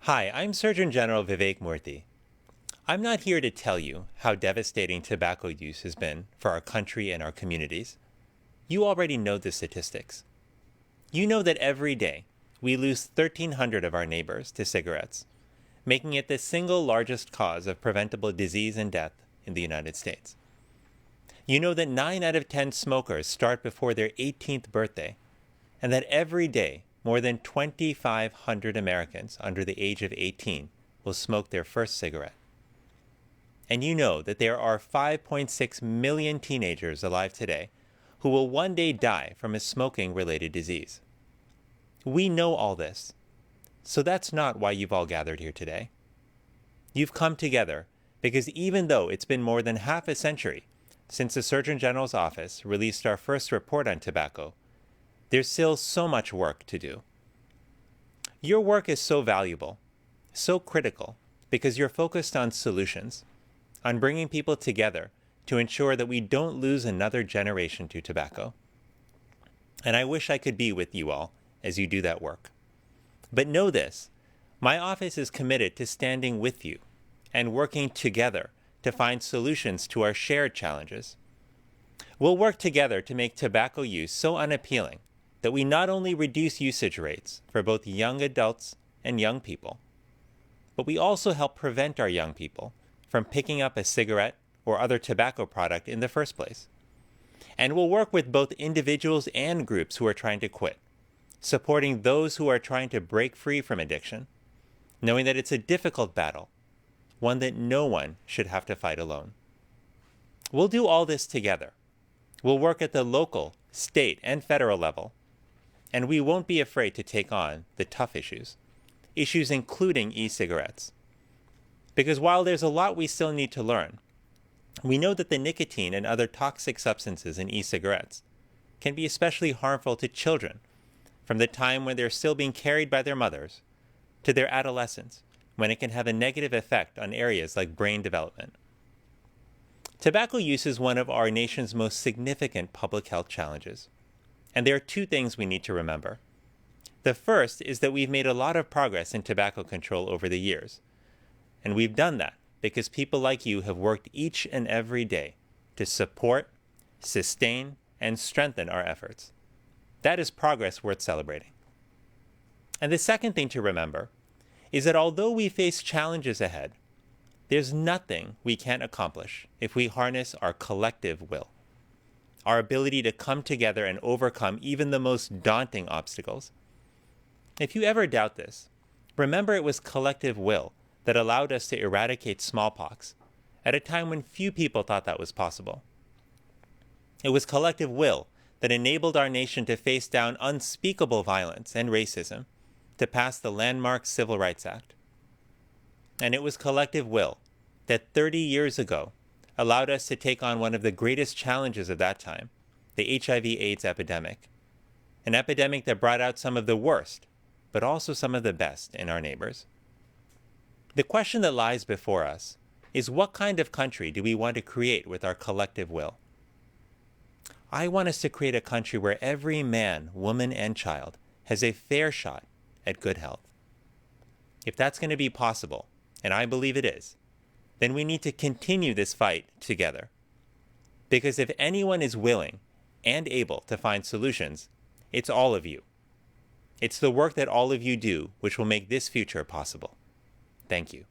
Hi, I'm Surgeon General Vivek Murthy. I'm not here to tell you how devastating tobacco use has been for our country and our communities. You already know the statistics. You know that every day we lose 1,300 of our neighbors to cigarettes, making it the single largest cause of preventable disease and death in the United States. You know that 9 out of 10 smokers start before their 18th birthday, and that every day more than 2,500 Americans under the age of 18 will smoke their first cigarette. And you know that there are 5.6 million teenagers alive today who will one day die from a smoking-related disease. We know all this, so that's not why you've all gathered here today. You've come together because even though it's been more than half a century since the Surgeon General's office released our first report on tobacco, there's still so much work to do. Your work is so valuable, so critical, because you're focused on solutions, on bringing people together to ensure that we don't lose another generation to tobacco. And I wish I could be with you all as you do that work. But know this, my office is committed to standing with you and working together to find solutions to our shared challenges. We'll work together to make tobacco use so unappealing that we not only reduce usage rates for both young adults and young people, but we also help prevent our young people from picking up a cigarette or other tobacco product in the first place. And we'll work with both individuals and groups who are trying to quit, supporting those who are trying to break free from addiction, knowing that it's a difficult battle, one that no one should have to fight alone. We'll do all this together. We'll work at the local, state, and federal level, and we won't be afraid to take on the tough issues including e-cigarettes. Because while there's a lot we still need to learn, we know that the nicotine and other toxic substances in e-cigarettes can be especially harmful to children from the time when they're still being carried by their mothers to their adolescence, when it can have a negative effect on areas like brain development. Tobacco use is one of our nation's most significant public health challenges. And there are two things we need to remember. The first is that we've made a lot of progress in tobacco control over the years. And we've done that because people like you have worked each and every day to support, sustain, and strengthen our efforts. That is progress worth celebrating. And the second thing to remember is that although we face challenges ahead, there's nothing we can't accomplish if we harness our collective will. Our ability to come together and overcome even the most daunting obstacles. If you ever doubt this, remember it was collective will that allowed us to eradicate smallpox at a time when few people thought that was possible. It was collective will that enabled our nation to face down unspeakable violence and racism to pass the landmark Civil Rights Act. And it was collective will that 30 years ago allowed us to take on one of the greatest challenges of that time, the HIV/AIDS epidemic, an epidemic that brought out some of the worst, but also some of the best in our neighbors. The question that lies before us is, what kind of country do we want to create with our collective will? I want us to create a country where every man, woman, and child has a fair shot at good health. If that's going to be possible, and I believe it is, then we need to continue this fight together. Because if anyone is willing and able to find solutions, it's all of you. It's the work that all of you do which will make this future possible. Thank you.